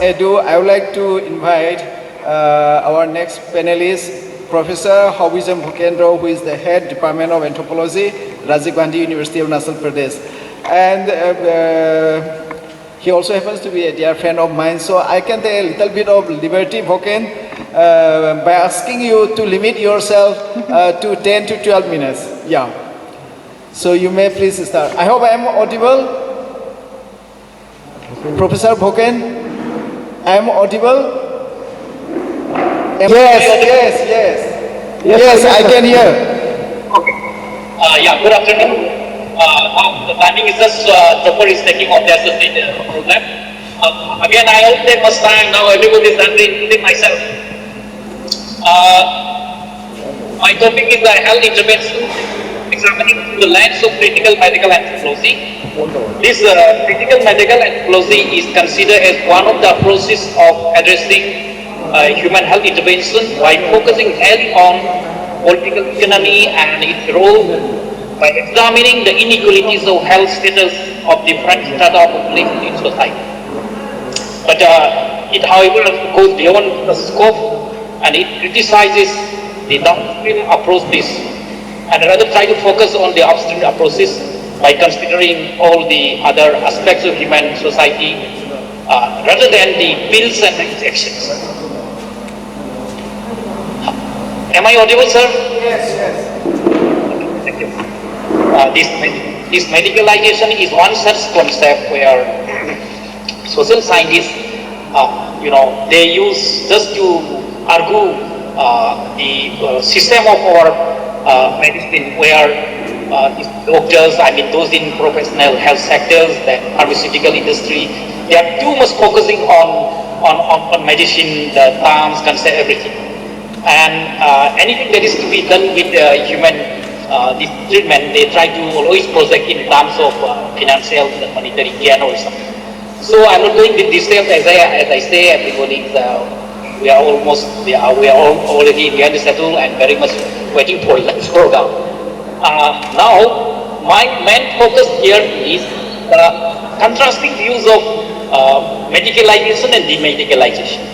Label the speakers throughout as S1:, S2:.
S1: ado, I would like to invite our next panelist, Professor Haobijam Vokendro, who is the head Department of Anthropology, Rajiv Gandhi University of Arunachal Pradesh. And he also happens to be a dear friend of mine, so I can take a little bit of liberty, Voken, by asking you to limit yourself to 10 to 12 minutes. Yeah. So you may please start. I hope I am audible. Professor Voken, I am audible? Yes, I can hear.
S2: Okay. Yeah, good afternoon. The timing is just Prof is taking off the associate program. Again, I won't take much time now. Everybody is done, including myself. My topic is health intervention, examining the lens of critical medical anthropology. This critical medical anthropology is considered as one of the approaches of addressing human health intervention by focusing heavily on political economy and its role by examining the inequalities of health status of different strata of population in society. But it, however, goes beyond the scope and it criticizes the downstream approaches and rather try to focus on the upstream approaches by considering all the other aspects of human society rather than the pills and injections. Am I audible, sir?
S1: Yes.
S2: Thank you. This medicalization is one such concept where social scientists, they use just to argue the system of our medicine, where doctors, those in professional health sectors, the pharmaceutical industry, they are too much focusing on medicine, the terms, concept, everything. And anything that is to be done with human this treatment, they try to always project in terms of financial, monetary gain or something. So I'm not going into details as I say, everybody, we are already behind the settle and very much waiting for lunch program. Now, my main focus here is the contrasting views of medicalization and demedicalization.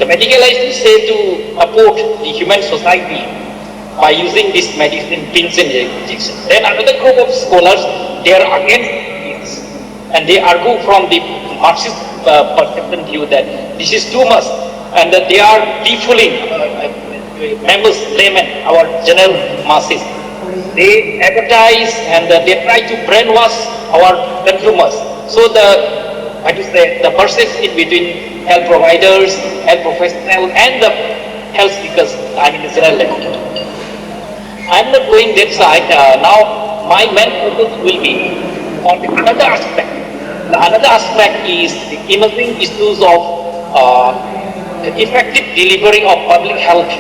S2: The medicalization say to support the human society by using this medicine, pills and injection. Then another group of scholars, they are against this and they argue from the Marxist perception view that this is too much and that they are defooling members, laymen, our general masses. They advertise and they try to brainwash our consumers. So the perception between health providers, health professionals and the health seekers, the general level. I'm not going that side. Now my main focus will be on another aspect. The another aspect is the emerging issues of effective delivery of public health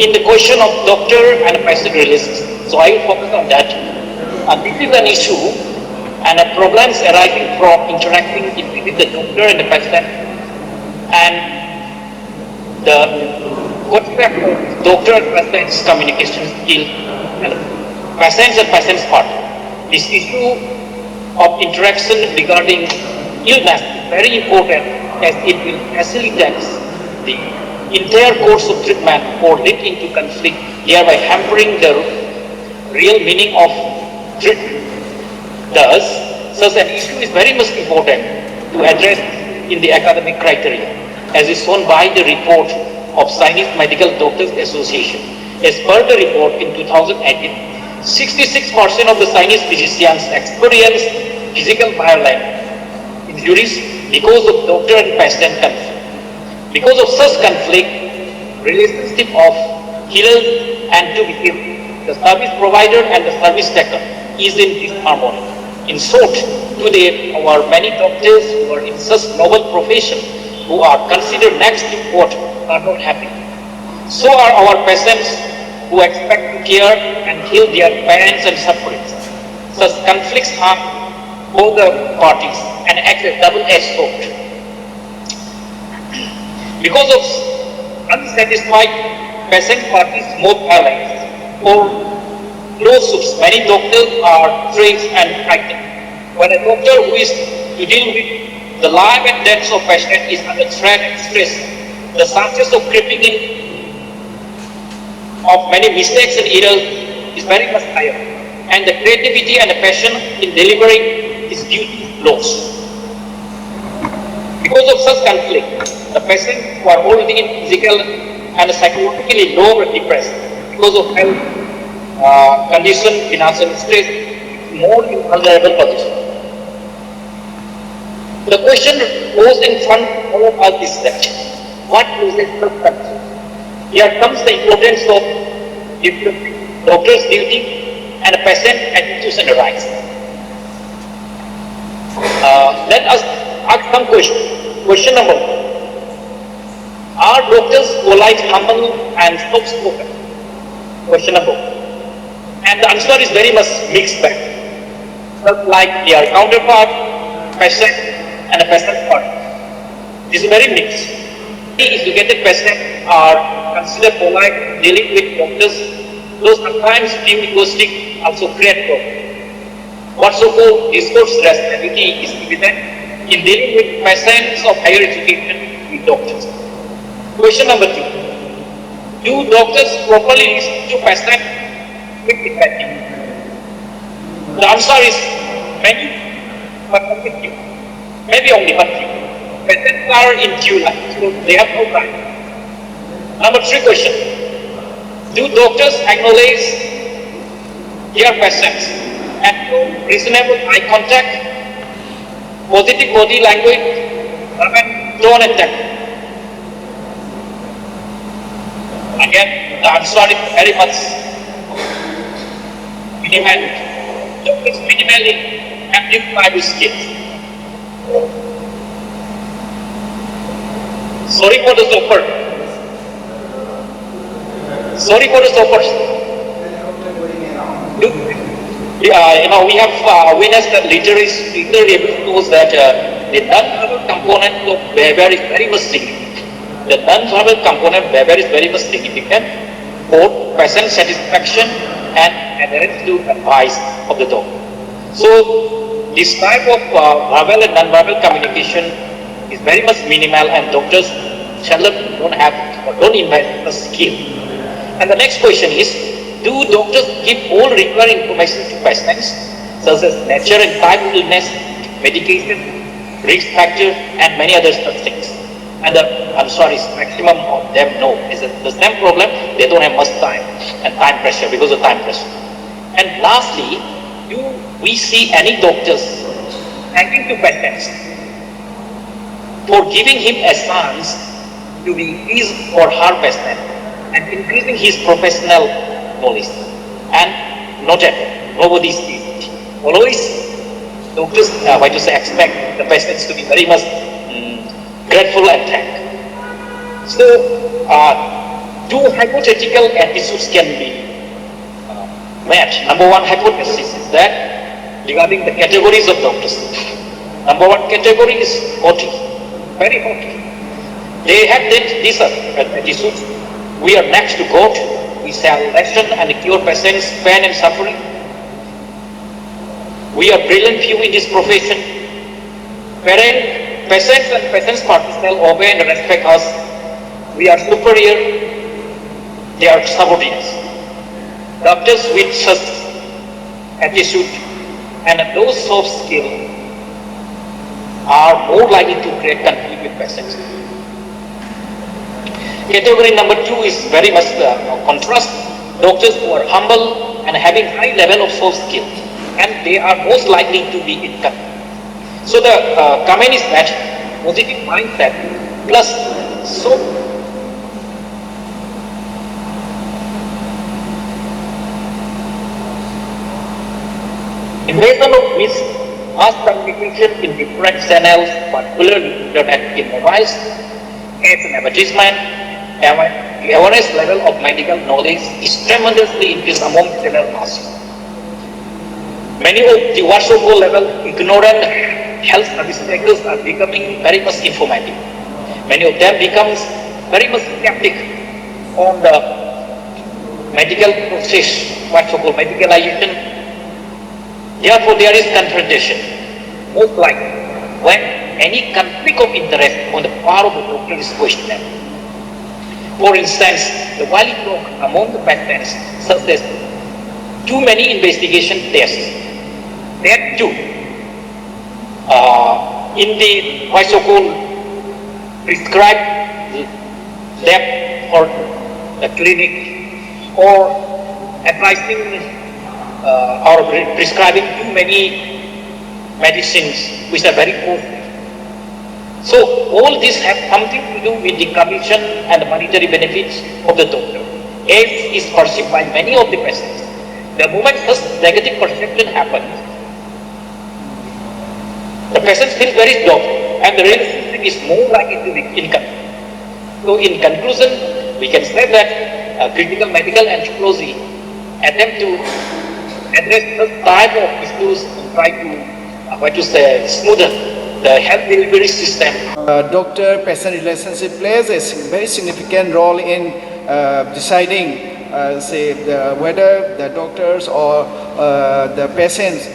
S2: in the question of doctor and patient relations. So I will focus on that. And this is an issue and problems arising from interacting between the doctor and the patient and the concept of doctor and patient's communication skill and patients and patient's part. This issue of interaction regarding illness is very important as it will facilitate the entire course of treatment or lead into conflict, thereby hampering the real meaning of treatment. Thus, such an issue is very much important to address in the academic criteria, as is shown by the report of Chinese Medical Doctors Association. As per the report in 2018, 66% of the Chinese physicians experienced physical violence injuries because of doctor and patient conflict. Because of such conflict, relationship of healer and to be healed, the service provider and the service taker is in disharmony. In short, today our many doctors who are in such noble profession who are considered next to what are not happy. So are our patients who expect to care and heal their pains and sufferings. Such conflicts harm both the parties and act as double-edged sword. Because of unsatisfied patient parties' more violence or lawsuits, many doctors are trained and frightened. When a doctor who is to deal with the life and death of patient is under threat and stress, the chances of creeping in of many mistakes and errors is very much higher, and the creativity and the passion in delivering his duty lost. Because of such conflict, the patients who are already in physical and psychologically low or depressed because of health condition, financial stress, more in vulnerable position. The question posed in front of all of us is that, what is the substance? Here comes the importance of doctor's duty and patient attitudes and rights. Let us ask some questions. Question number 1. Are doctors polite, humble, and soft-spoken? Question number 1. And the answer is very much mixed bag. Just like their counterpart, patient, and a patient part. This is very mixed. Educated patients are considered polite, dealing with doctors, though sometimes few linguistic also create problems. What so-called discourse rationality is evident in dealing with patients of higher education with doctors. Question number 2. Do doctors properly listen to patients with empathy? The answer is many, but only few. Maybe only one few. Patients are in queue line, so they have no time. Number 3 question. Do doctors acknowledge their patients and do reasonable eye contact, positive body language, and tone and temper? Again, the answer is very much minimal. Doctors minimally amplify the skills. Sorry for the stopper. Sorry for the stoppers. We have witnessed that literary shows that the non-verbal component of behavior is very much significant. The non-verbal component of behavior is very much significant for patient satisfaction and adherence to advice of the doctor. So this type of verbal and non-verbal communication is very much minimal, and doctors don't have or don't invest the skill. And the next question is, do doctors give all required information to patients, such as nature and type of illness, medication, risk factor, and many other such things? And the answer is maximum of them no. It's the same problem, they don't have much time and time pressure because of time pressure. And lastly, do we see any doctors thanking to patients for giving him a chance to be his or her patient and increasing his professional knowledge? And not at all. Nobody sees it. Always doctors expect the patients to be very much grateful and thank. So, two hypothetical attitudes can be met. Number 1 hypothesis is that regarding the categories of doctors. Number 1 category is haughty, very haughty. They have these attitudes. We are next to God. We shall lessen and cure patients' pain and suffering. We are brilliant few in this profession. Patients and patients' parties shall obey and respect us. We are superior. They are subordinates. Doctors with such attitude and those soft skills are more likely to create conflict with patients. Category number 2 is very much contrast. Doctors who are humble and having high level of soft skills, and they are most likely to be in conflict. So the comment is that positive mindset plus invasion of mass communication in different channels, particularly internet in mobiles, as an advertisement, awareness level of medical knowledge is tremendously increased among general mass. Many of the so-called level ignorant health service takers are becoming very much informative. Many of them becomes very much skeptic on the medical process, what so-called medicalization. Therefore, there is confrontation. Most likely, when any conflict of interest on the part of the doctor is questionable. For instance, the value among the patients, such as too many investigation tests. There are two. In the so-called prescribed lab or the clinic, or advising or prescribing too many medicines which are very costly. So all this have something to do with the commission and the monetary benefits of the doctor, as is perceived by many of the patients. The moment such negative perception happens, the patient feels very low, and the relationship is more likely to be incomplete. So in conclusion, we can say that critical medical anthropology attempt to address this type of issues and try to smoothen the health delivery system.
S1: Doctor-patient relationship plays a very significant role in deciding, whether the doctors or the patients,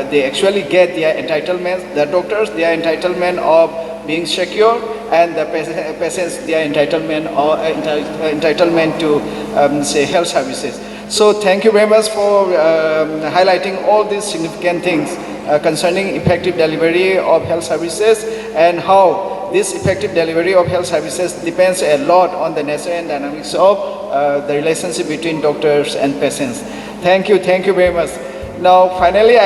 S1: they actually get their entitlements. The doctors, their entitlement of being secure, and the patients, their entitlement or entitlement to health services. So thank you very much for highlighting all these significant things concerning effective delivery of health services, and how this effective delivery of health services depends a lot on the nature and dynamics of the relationship between doctors and patients. Thank you very much. Now finally,